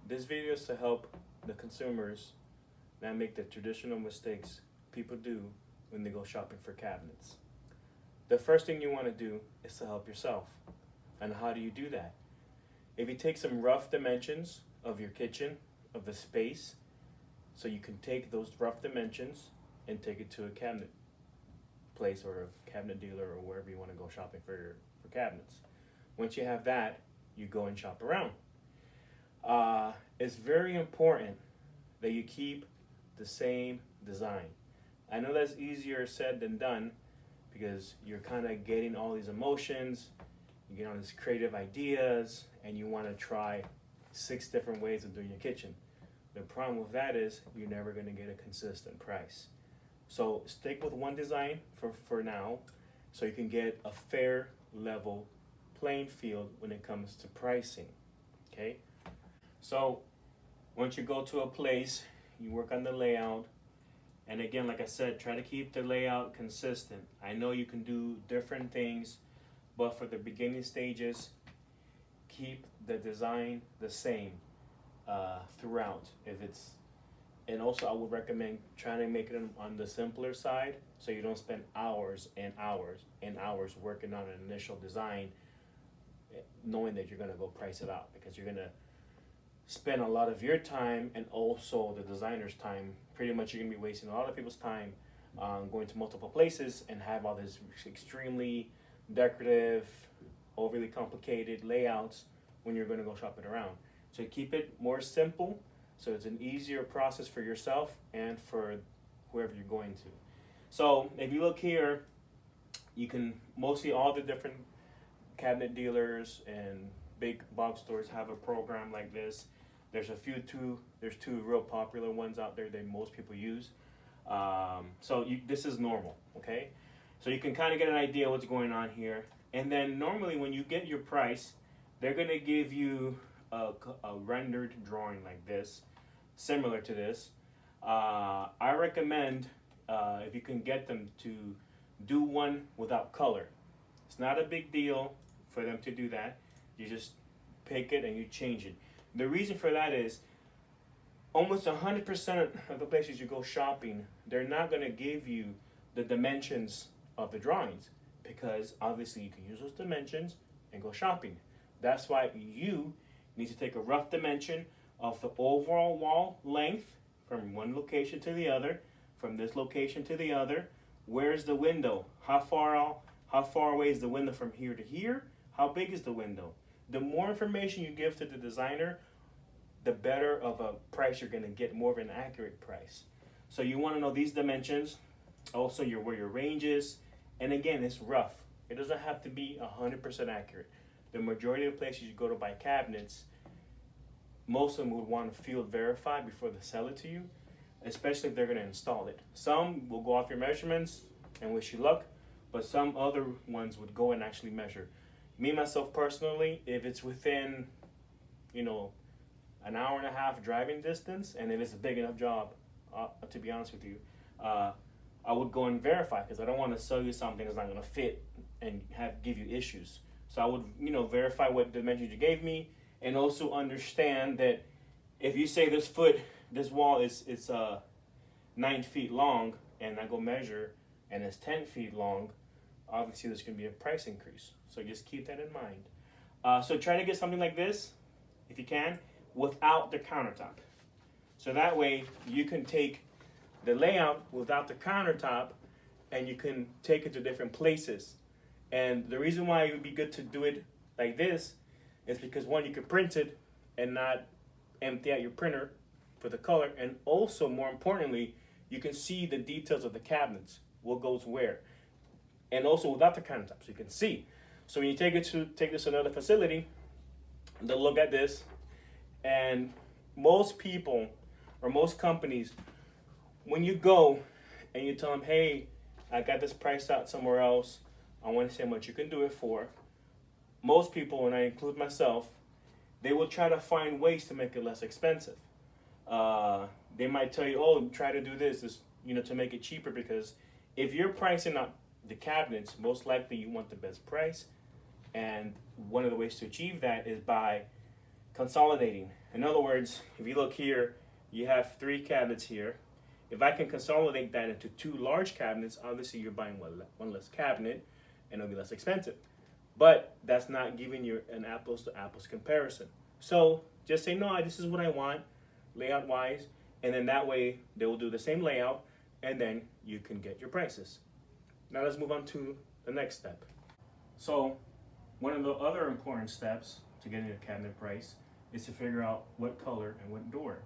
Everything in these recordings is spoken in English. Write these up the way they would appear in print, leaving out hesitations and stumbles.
This video is to help the consumers not make the traditional mistakes people do when they go shopping for cabinets. The first thing you want to do is to help yourself. And how do you do that? If you take some rough dimensions of your kitchen, of the space, so you can take those rough dimensions and take it to a cabinet place or a cabinet dealer or wherever you want to go shopping for cabinets. Once you have that, you go and shop around. It's very important that you keep the same design. I know that's easier said than done because you're kind of getting all these emotions, you get all these creative ideas, and you want to try 6 different ways of doing your kitchen. The problem with that is you're never going to get a consistent price. So stick with one design for now so you can get a fair level playing field when it comes to pricing. Okay? So once you go to a place, you work on the layout. And again, like I said, try to keep the layout consistent. I know you can do different things, but for the beginning stages, keep the design the same throughout. And also I would recommend trying to make it on the simpler side so you don't spend hours and hours and hours working on an initial design knowing that you're going to go price it out, because you're going to spend a lot of your time and also the designer's time. Pretty much you're going to be wasting a lot of people's time going to multiple places and have all these extremely decorative, overly complicated layouts when you're going to go shopping around. So keep it more simple so it's an easier process for yourself and for whoever you're going to. So if you look here, you can mostly all the different cabinet dealers and big box stores have a program like this. There's two real popular ones out there that most people use. This is normal, okay? So you can kind of get an idea what's going on here. And then normally when you get your price, they're gonna give you a rendered drawing like this, similar to this. I recommend, if you can get them, to do one without color. It's not a big deal for them to do that. You just pick it and you change it. The reason for that is almost 100% of the places you go shopping, they're not going to give you the dimensions of the drawings, because obviously you can use those dimensions and go shopping. That's why you need to take a rough dimension of the overall wall length from one location to the other, from this location to the other. Where's the window? How far away is the window from here to here? How big is the window? The more information you give to the designer, the better of a price you're going to get, more of an accurate price. So you want to know these dimensions, also where your range is, and again, it's rough. It doesn't have to be 100% accurate. The majority of the places you go to buy cabinets, most of them would want to field verify before they sell it to you, especially if they're going to install it. Some will go off your measurements and wish you luck, but some other ones would go and actually measure. Me, myself personally, if it's within, an hour and a half driving distance, and if it's a big enough job, to be honest with you, I would go and verify, because I don't want to sell you something that's not going to fit and give you issues. So I would, verify what dimensions you gave me, and also understand that if you say this wall is 9 feet long, and I go measure and it's 10 feet long, obviously there's going to be a price increase. So just keep that in mind. So try to get something like this, if you can, without the countertop. So that way you can take the layout without the countertop and you can take it to different places. And the reason why it would be good to do it like this is because, one, you can print it and not empty out your printer for the color. And also, more importantly, you can see the details of the cabinets, what goes where. And also without the countertop, so you can see. So when you take this to another facility, they'll look at this, and most people or most companies, when you go and you tell them, hey, I got this priced out somewhere else, I want to see how much you can do it for, most people, and I include myself, they will try to find ways to make it less expensive. They might tell you, oh, try to do this, to make it cheaper, because if you're pricing out the cabinets, most likely you want the best price. And one of the ways to achieve that is by Consolidating. In other words, if you look here, you have 3 cabinets here. If I can consolidate that into 2 large cabinets, obviously you're buying one less cabinet and it'll be less expensive. But that's not giving you an apples to apples comparison. So just say, no, this is what I want, layout wise, and then that way they will do the same layout and then you can get your prices. Now let's move on to the next step. So one of the other important steps to getting a cabinet price is to figure out what color and what door.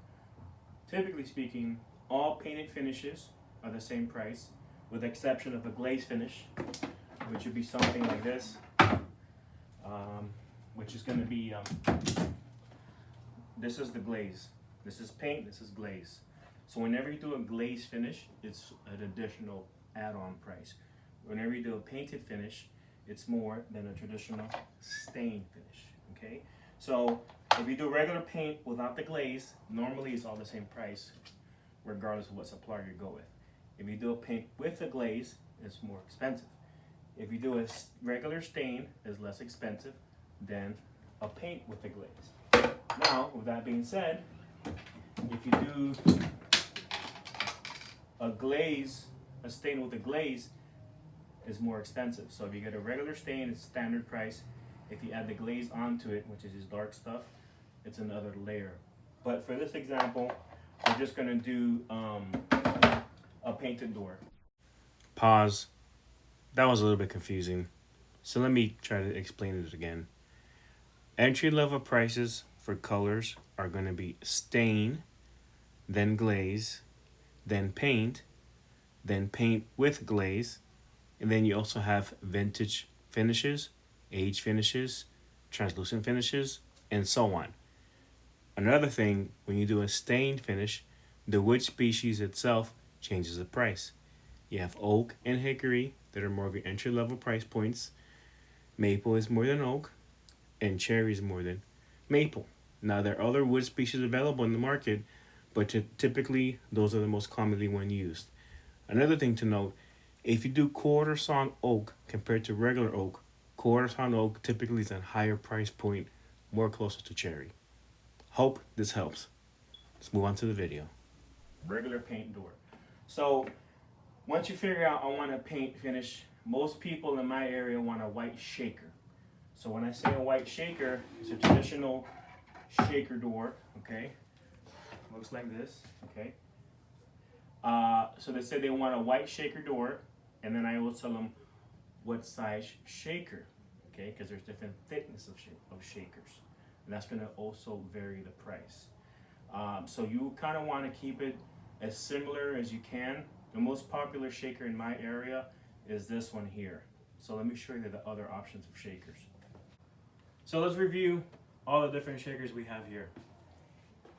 Typically speaking, all painted finishes are the same price, with the exception of a glaze finish, which would be something like this, which is going to be, this is the glaze. This is paint, this is glaze. So whenever you do a glaze finish, it's an additional add-on price. Whenever you do a painted finish, it's more than a traditional stain finish, okay? So if you do regular paint without the glaze, normally it's all the same price, regardless of what supplier you go with. If you do a paint with the glaze, it's more expensive. If you do a regular stain, it's less expensive than a paint with the glaze. Now, with that being said, if you do a stain with a glaze is more expensive. So if you get a regular stain, it's standard price. If you add the glaze onto it, which is this dark stuff, it's another layer. But for this example, we're just gonna do a painted door. Pause. That was a little bit confusing. So let me try to explain it again. Entry level prices for colors are gonna be stain, then glaze, then paint with glaze, and then you also have vintage finishes, age finishes, translucent finishes, and so on. Another thing, when you do a stained finish, the wood species itself changes the price. You have oak and hickory that are more of your entry-level price points. Maple is more than oak, and cherry is more than maple. Now, there are other wood species available in the market, but typically, those are the most commonly one used. Another thing to note, if you do quarter sawn oak compared to regular oak, quarter sawn oak typically is a higher price point, more closer to cherry. Hope this helps. Let's move on to the video. Regular paint door. So once you figure out I want a paint finish, most people in my area want a white shaker. So when I say a white shaker, it's a traditional shaker door, okay? Looks like this, okay? So they say they want a white shaker door, and then I will tell them what size shaker, okay? Because there's different thickness of shakers. And that's gonna also vary the price. So you kind of want to keep it as similar as you can. The most popular shaker in my area is this one here. So let me show you the other options of shakers. So let's review all the different shakers we have here.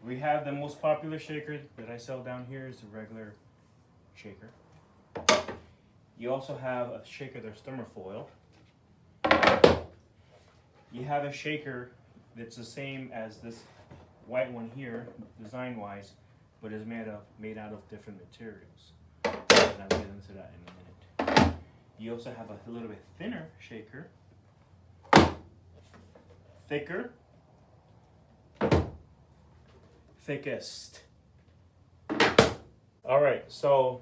We have the most popular shaker that I sell down here is the regular shaker. You also have a shaker that's thermofoil. You have a shaker that's the same as this white one here, design-wise, but is made out of different materials. And I'll get into that in a minute. You also have a little bit thinner shaker, thicker, thickest. All right, so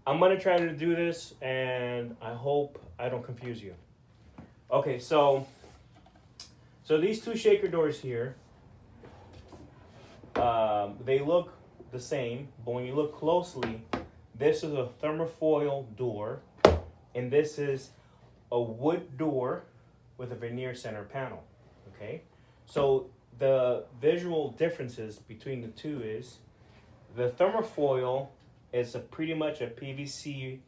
I'm gonna try to do this, and I hope I don't confuse you. Okay, so these two shaker doors here, they look the same, but when you look closely, this is a thermofoil door, and this is a wood door with a veneer center panel, okay? So the visual differences between the two is the thermofoil is pretty much a PVC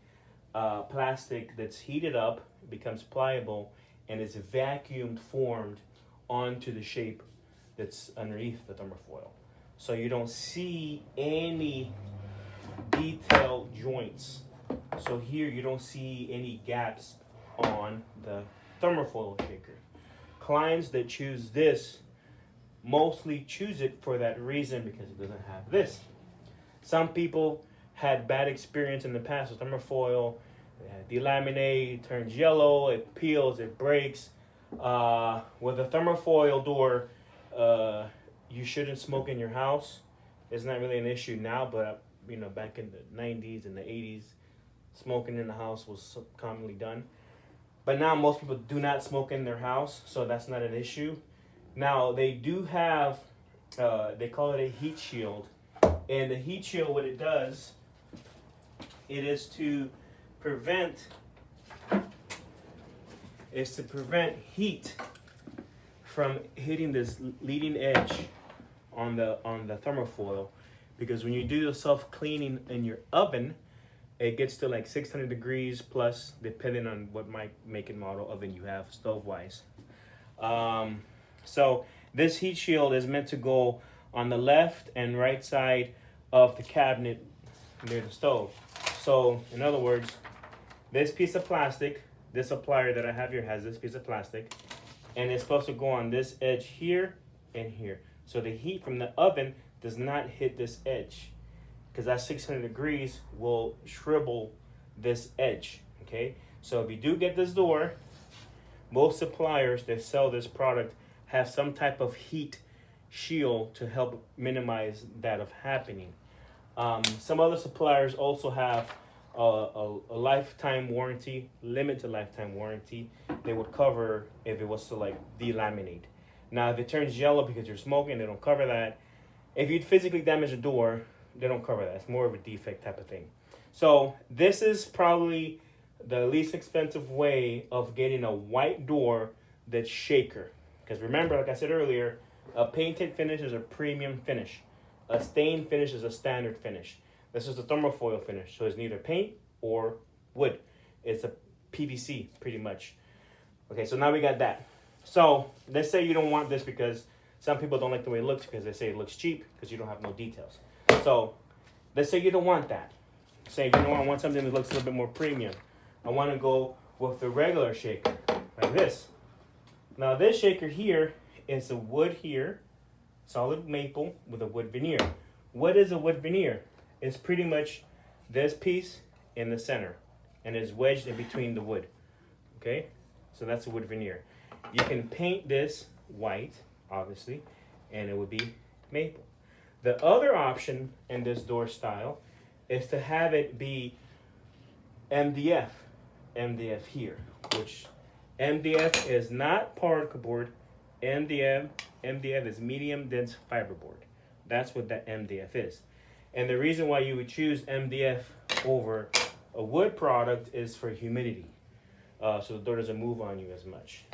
plastic that's heated up, becomes pliable, and is vacuumed formed onto the shape that's underneath the thermofoil. So you don't see any detailed joints. So here you don't see any gaps on the thermofoil shaker. Clients that choose this mostly choose it for that reason because it doesn't have this. Some people had bad experience in the past with thermofoil. Delaminate, it turns yellow, it peels, it breaks. With a thermofoil door, You shouldn't smoke in your house. It's not really an issue now, but back in the 90s and the 80s, smoking in the house was commonly done. But now most people do not smoke in their house, so that's not an issue. Now they do have, they call it a heat shield, and the heat shield, what it does, it is to prevent heat from hitting this leading edge on the thermofoil, because when you do the self cleaning in your oven, it gets to like 600 degrees plus, depending on what make and model oven you have stove wise. So this heat shield is meant to go on the left and right side of the cabinet near the stove. So in other words, this piece of plastic, this applier that I have here has this piece of plastic, and it's supposed to go on this edge here and here. So the heat from the oven does not hit this edge, because that 600 degrees will shrivel this edge, okay? So if you do get this door, most suppliers that sell this product have some type of heat shield to help minimize that of happening. Some other suppliers also have a lifetime warranty, limited lifetime warranty. They would cover if it was to like delaminate. Now, if it turns yellow because you're smoking, they don't cover that. If you physically damage a door, they don't cover that. It's more of a defect type of thing. So this is probably the least expensive way of getting a white door that's shaker. Because remember, like I said earlier, a painted finish is a premium finish. A stained finish is a standard finish. This is the thermofoil finish, so it's neither paint or wood. It's a PVC, pretty much. Okay, so now we got that. So let's say you don't want this because some people don't like the way it looks because they say it looks cheap because you don't have no details. So let's say you don't want that. Say, I want something that looks a little bit more premium. I want to go with the regular shaker, like this. Now this shaker here is a wood here, solid maple with a wood veneer. What is a wood veneer? It's pretty much this piece in the center, and it's wedged in between the wood. Okay, so that's a wood veneer. You can paint this white, obviously, and it would be maple. The other option in this door style is to have it be MDF here, which MDF is not particle board. MDF is medium dense fiberboard. That's what that MDF is. And the reason why you would choose MDF over a wood product is for humidity. So the door doesn't move on you as much.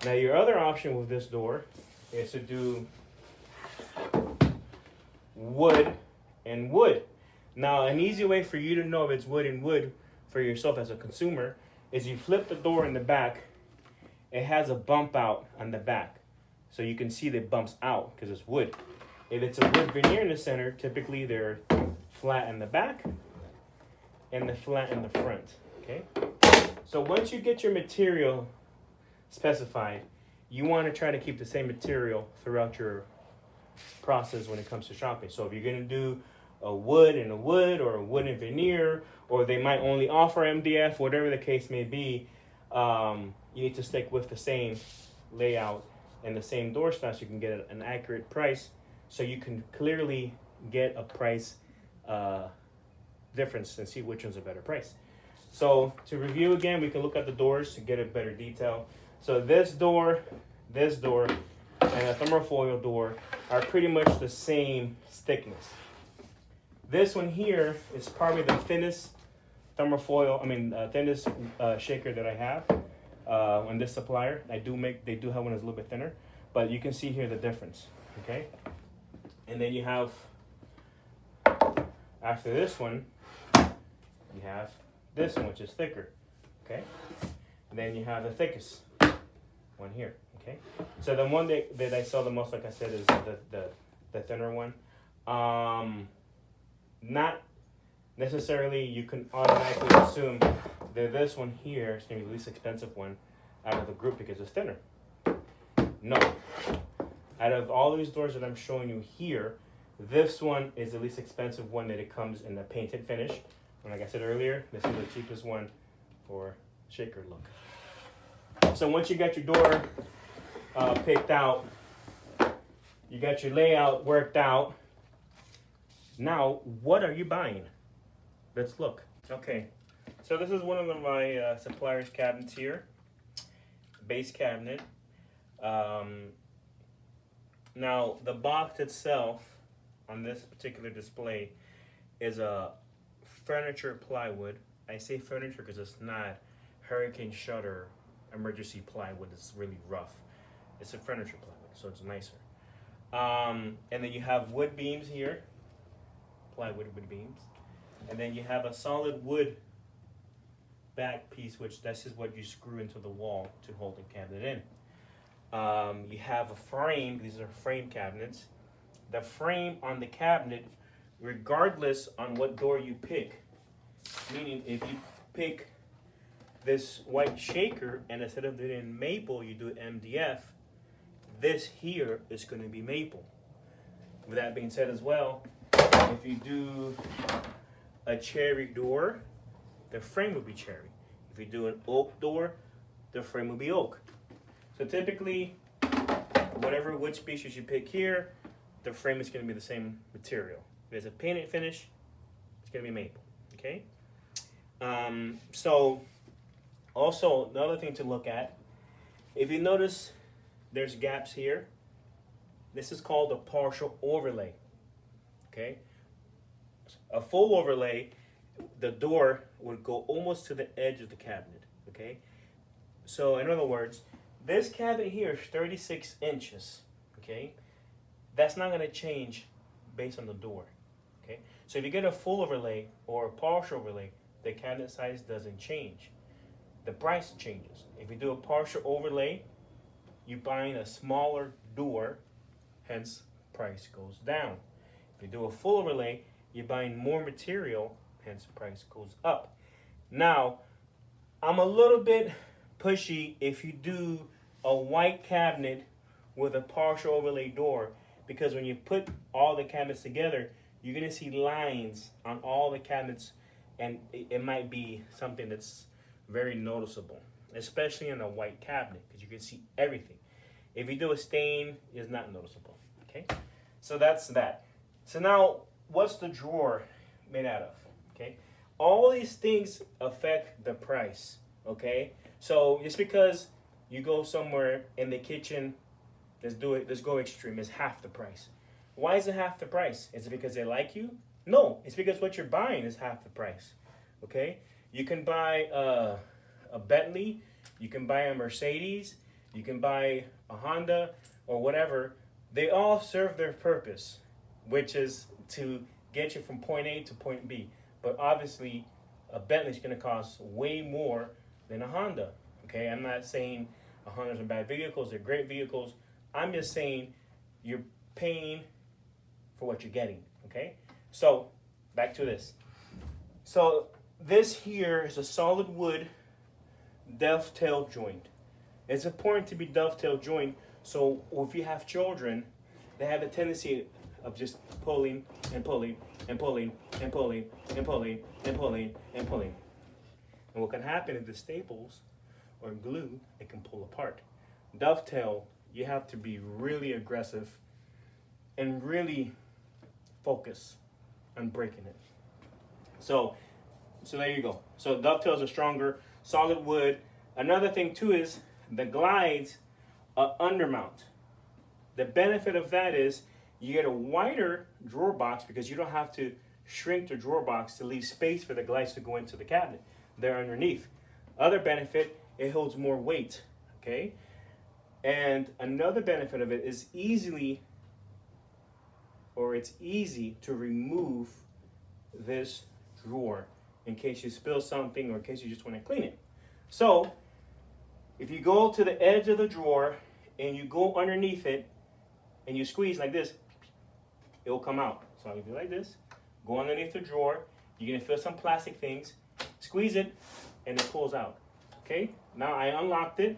Now your other option with this door is to do wood and wood. Now an easy way for you to know if it's wood and wood for yourself as a consumer is you flip the door in the back. It has a bump out on the back. So you can see that it bumps out because it's wood. If it's a wood veneer in the center, typically they're flat in the back and the flat in the front, okay? So once you get your material specified, you want to try to keep the same material throughout your process when it comes to shopping. So if you're going to do a wood and a wood or a wood and veneer, or they might only offer MDF, whatever the case may be, you need to stick with the same layout and the same door style so you can get an accurate price, so you can clearly get a price difference and see which one's a better price. So to review again, we can look at the doors to get a better detail. So this door, and a thermofoil door are pretty much the same thickness. This one here is probably the thinnest thinnest shaker that I have on this supplier. They do have one that's a little bit thinner, but you can see here the difference, okay? And then you have, after this one, you have this one, which is thicker, okay? And then you have the thickest one here, okay? So the one that I sell the most, like I said, is the thinner one. Not necessarily you can automatically assume that this one here is going to be the least expensive one out of the group because it's thinner. No. Out of all these doors that I'm showing you here, this one is the least expensive one that it comes in the painted finish. And like I said earlier, this is the cheapest one for shaker look. So once you got your door picked out, You got your layout worked out. Now, what are you buying? Let's look. Okay, so this is one of my supplier's cabinets here. Base cabinet. Now, the box itself on this particular display is a furniture plywood. I say furniture because it's not hurricane shutter emergency plywood. It's really rough. It's a furniture plywood, so it's nicer. And then you have wood beams here, plywood wood beams. And then you have a solid wood back piece, which this is what you screw into the wall to hold the cabinet in. You have a frame. These are frame cabinets. The frame on the cabinet, regardless on what door you pick, meaning if you pick this white shaker and instead of doing it in maple, you do it MDF, this here is going to be maple. With that being said as well, if you do a cherry door, the frame will be cherry. If you do an oak door, the frame will be oak. So typically, whatever wood species you pick here, the frame is going to be the same material. If it's a painted finish, it's going to be maple. Okay. So also another thing to look at, if you notice, there's gaps here. This is called a partial overlay. Okay. A full overlay, the door would go almost to the edge of the cabinet. Okay. So in other words, this cabinet here is 36 inches, okay? That's not gonna change based on the door, okay? So if you get a full overlay or a partial overlay, the cabinet size doesn't change. The price changes. If you do a partial overlay, you're buying a smaller door, hence price goes down. If you do a full overlay, you're buying more material, hence price goes up. Now, I'm a little bit pushy if you do a white cabinet with a partial overlay door, because when you put all the cabinets together, you're going to see lines on all the cabinets, and it might be something that's very noticeable, especially in a white cabinet, because you can see everything. If you do a stain, it's not noticeable. Okay, so that's that. So now, what's the drawer made out of? Okay, all these things affect the price. Okay, so just because you go somewhere in the kitchen, let's go extreme, it's half the price. Why is it half the price? Is it because they like you? No, it's because what you're buying is half the price. Okay, you can buy a Bentley, you can buy a Mercedes, you can buy a Honda or whatever. They all serve their purpose, which is to get you from point A to point B. But obviously, a Bentley is going to cost way more than a Honda. Okay, I'm not saying Hondas are bad vehicles; they're great vehicles. I'm just saying you're paying for what you're getting. Okay, so back to this. So this here is a solid wood dovetail joint. It's important to be dovetail joint. So if you have children, they have a tendency of just pulling and pulling and pulling and pulling and pulling and pulling and pulling. And what can happen is the staples or glue, it can pull apart. Dovetail, you have to be really aggressive and really focus on breaking it. So there you go. So dovetails are stronger, solid wood. Another thing too is the glides are undermount. The benefit of that is you get a wider drawer box because you don't have to shrink the drawer box to leave space for the glides to go into the cabinet. They're underneath. Other benefit, it holds more weight, okay? And another benefit of it is it's easy to remove this drawer in case you spill something or in case you just want to clean it. So if you go to the edge of the drawer and you go underneath it and you squeeze like this, it will come out. So if you do like this, go underneath the drawer, you're going to feel some plastic things, squeeze it, and it pulls out. Okay, now I unlocked it,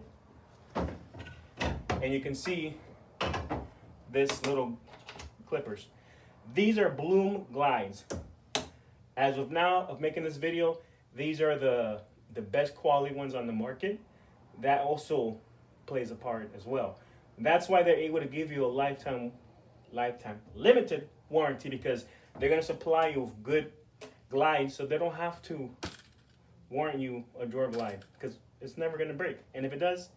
and you can see this little clippers. These are Bloom glides. As of now, of making this video, these are the best quality ones on the market. That also plays a part as well. That's why they're able to give you a lifetime lifetime limited warranty because they're going to supply you with good glides, so they don't have to warrant you a drawer glide because it's never going to break. And if it does,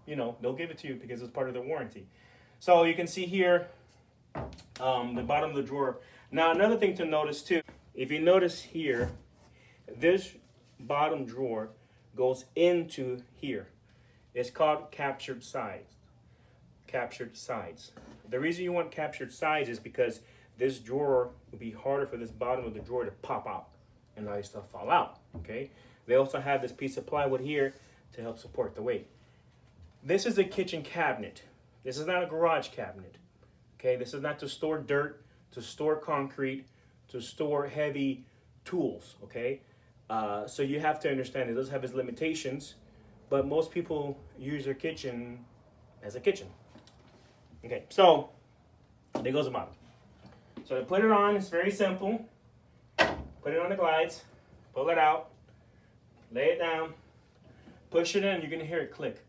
you know, they'll give it to you because it's part of their warranty. So you can see here the bottom of the drawer. Now another thing to notice too, if you notice here, this bottom drawer goes into here. It's called captured sides. Captured sides. The reason you want captured sides is because this drawer would be harder for this bottom of the drawer to pop out and all your stuff fall out. Okay. They also have this piece of plywood here to help support the weight. This is a kitchen cabinet. This is not a garage cabinet. Okay. This is not to store dirt, to store concrete, to store heavy tools. Okay. So you have to understand it does have its limitations, but most people use their kitchen as a kitchen. Okay, so there goes the bottom. So to put it on, it's very simple. Put it on the glides, pull it out, lay it down, push it in, you're gonna hear it click.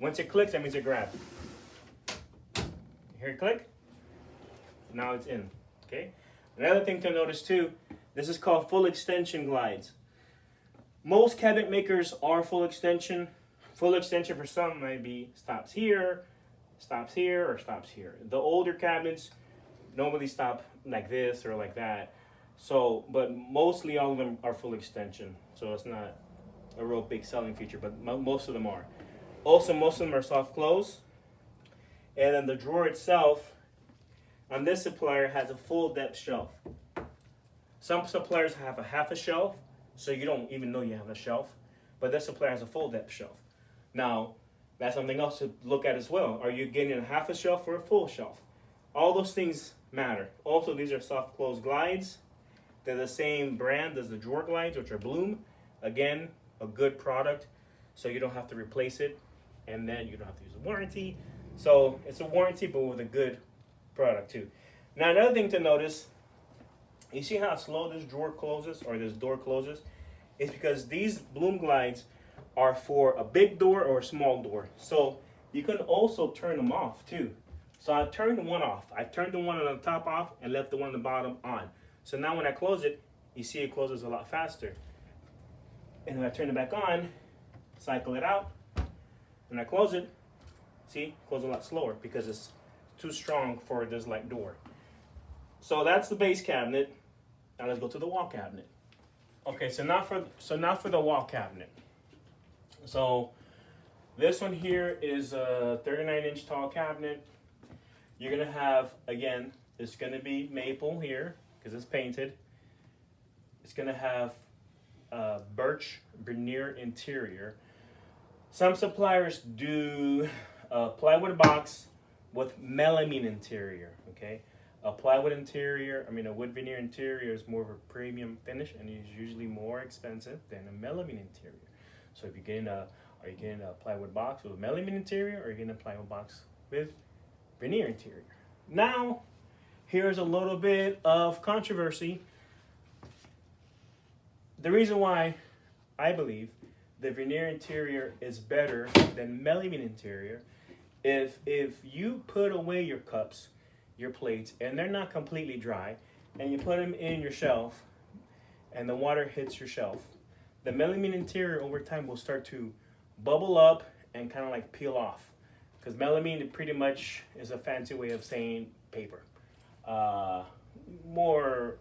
Once it clicks, that means it grabbed. You hear it click? Now it's in, okay? Another thing to notice too, this is called full extension glides. Most cabinet makers are full extension. Full extension for some might be stops here, or stops here. The older cabinets normally stop like this or like that. So, but mostly all of them are full extension. So it's not a real big selling feature, but most of them are. Also, most of them are soft close. And then the drawer itself, on this supplier, has a full depth shelf. Some suppliers have a half a shelf, so you don't even know you have a shelf. But this supplier has a full depth shelf. Now, that's something else to look at as well. Are you getting a half a shelf or a full shelf? All those things matter. Also, these are soft close glides. They're the same brand as the drawer glides, which are Bloom. Again, a good product, so you don't have to replace it, and then you don't have to use a warranty. So it's a warranty, but with a good product too. Now, another thing to notice, you see how slow this drawer closes or this door closes? It's because these Bloom glides are for a big door or a small door. So you can also turn them off too. So I turned one off. I turned the one on the top off and left the one on the bottom on. So now when I close it, you see it closes a lot faster. And when I turn it back on, cycle it out, and I close it, see, close a lot slower because it's too strong for this like door. So that's the base cabinet. Now let's go to the wall cabinet. Okay, so now for the wall cabinet. So this one here is a 39-inch tall cabinet. You're gonna have, again, it's gonna be maple here because it's painted. It's gonna have birch veneer interior. Some suppliers do a plywood box with melamine interior. Okay, a plywood interior, a wood veneer interior is more of a premium finish and is usually more expensive than a melamine interior. So if you're getting are you getting a plywood box with a melamine interior, or are you getting a plywood box with veneer interior? Now, here's a little bit of controversy. The reason why I believe the veneer interior is better than melamine interior, if you put away your cups, your plates, and they're not completely dry, and you put them in your shelf, and the water hits your shelf, the melamine interior over time will start to bubble up and kind of like peel off. Because melamine pretty much is a fancy way of saying paper. More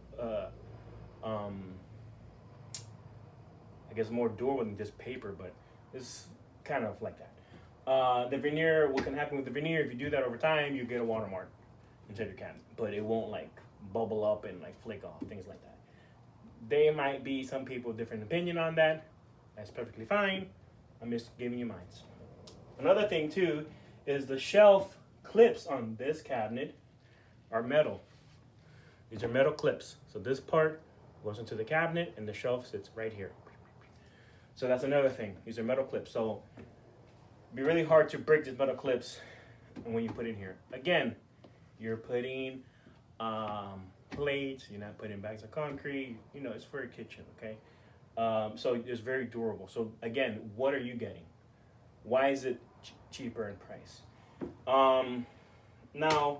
more durable than just paper, but it's kind of like that. The veneer, what can happen with the veneer, if you do that over time, you get a watermark inside your cabinet, but it won't like bubble up and like flake off, things like that. There might be some people with different opinion on that. That's perfectly fine. I'm just giving you mine. Another thing too is the shelf clips on this cabinet are metal. These are metal clips. So this part goes into the cabinet and the shelf sits right here. So that's another thing. These are metal clips. So it'd be really hard to break these metal clips when you put in here. Again, you're putting plates, you're not putting bags of concrete, it's for a kitchen, okay? So it's very durable. So again, what are you getting? Why is it cheaper in price? Now,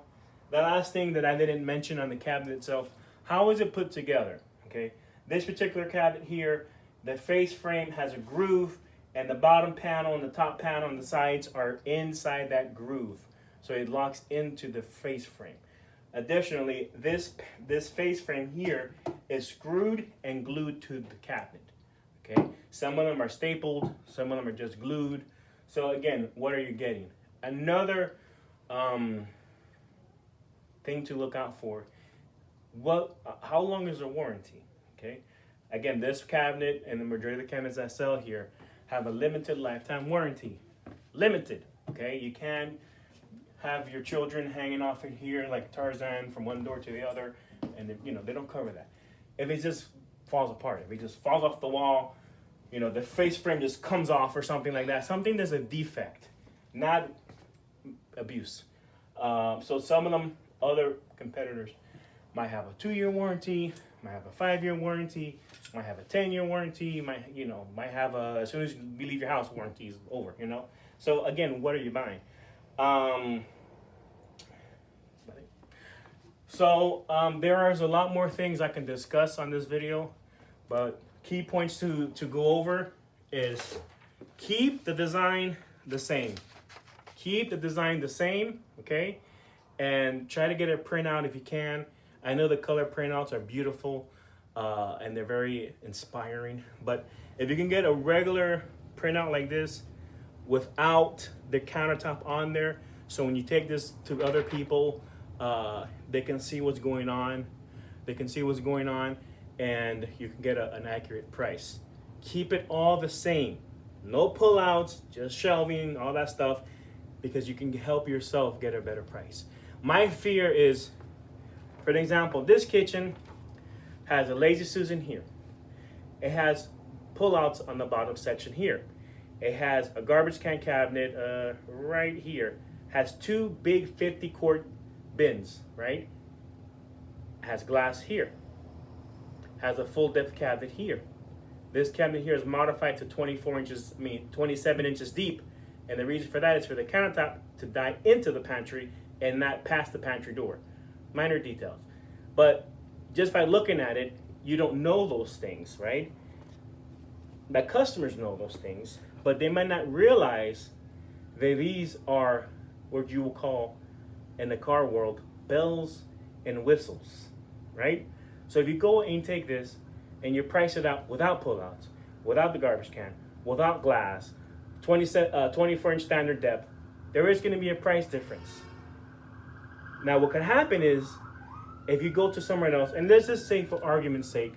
the last thing that I didn't mention on the cabinet itself, how is it put together? Okay, this particular cabinet here, the face frame has a groove, and the bottom panel and the top panel and the sides are inside that groove, so it locks into the face frame. Additionally, this face frame here is screwed and glued to the cabinet. Okay, some of them are stapled, some of them are just glued. So again, what are you getting? Another thing to look out for. How long is the warranty? Okay, again, this cabinet and the majority of the cabinets I sell here have a limited lifetime warranty. Limited. Okay, you can't have your children hanging off in here like Tarzan from one door to the other, and they don't cover that. If it just falls apart, if it just falls off the wall, the face frame just comes off or something like that, something that's a defect, not abuse. So some of them, other competitors, might have a 2-year warranty, might have a 5-year warranty, might have a 10-year warranty, might have a, as soon as you leave your house, warranty is over, So again, what are you buying? There is a lot more things I can discuss on this video, but key points to go over is keep the design the same. Keep the design the same, okay? And try to get a printout if you can. I know the color printouts are beautiful and they're very inspiring, but if you can get a regular printout like this without the countertop on there, so when you take this to other people, they can see what's going on. They can see what's going on, and you can get an accurate price. Keep it all the same. No pullouts, just shelving, all that stuff, because you can help yourself get a better price. My fear is, for an example, this kitchen has a Lazy Susan here. It has pullouts on the bottom section here. It has a garbage can cabinet right here. Has 2 big 50-quart bins, right? Has glass here. Has a full depth cabinet here. This cabinet here is modified to 27 inches deep. And the reason for that is for the countertop to die into the pantry and not past the pantry door. Minor details. But just by looking at it, you don't know those things, right? The customers know those things, but they might not realize that these are what you will call, in the car world, bells and whistles, right? So if you go and take this and you price it out without pullouts, without the garbage can, without glass, 24-inch standard depth, there is going to be a price difference. Now, what can happen is, if you go to somewhere else, and let's just say for argument's sake,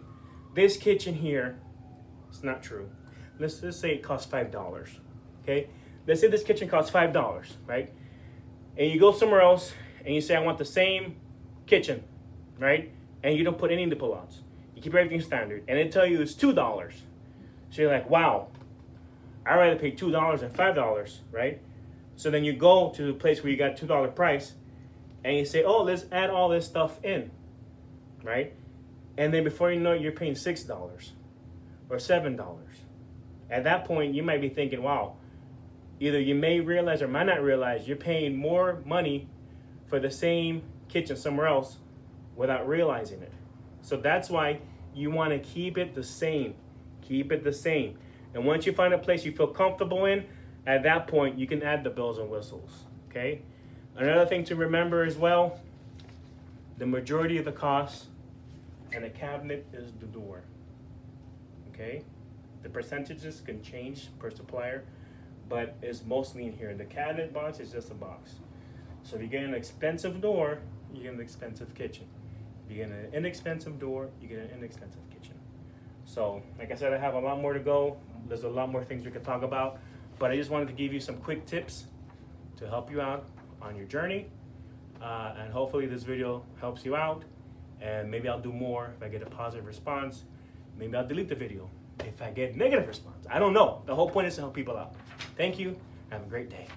this kitchen here, it's not true. Let's just say it costs $5, okay? Let's say this kitchen costs $5, right? And you go somewhere else and you say, I want the same kitchen, right? And you don't put any of the pullouts. You keep everything standard, and they tell you it's $2. So you're like, wow, I'd rather pay $2 than $5, right? So then you go to the place where you got $2 price, and you say, oh, let's add all this stuff in, right? And then before you know it, you're paying $6 or $7. At that point, you might be thinking, wow, either you may realize or might not realize you're paying more money for the same kitchen somewhere else without realizing it. So that's why you want to keep it the same. Keep it the same. And once you find a place you feel comfortable in, at that point, you can add the bells and whistles, okay? Another thing to remember as well, the majority of the cost in a cabinet is the door, okay? The percentages can change per supplier, but it's mostly in here. The cabinet box is just a box. So if you get an expensive door, you get an expensive kitchen. If you get an inexpensive door, you get an inexpensive kitchen. So, like I said, I have a lot more to go. There's a lot more things we could talk about, but I just wanted to give you some quick tips to help you out on your journey. And hopefully this video helps you out, and maybe I'll do more if I get a positive response. Maybe I'll delete the video if I get negative response. I don't know. The whole point is to help people out. Thank you. Have a great day.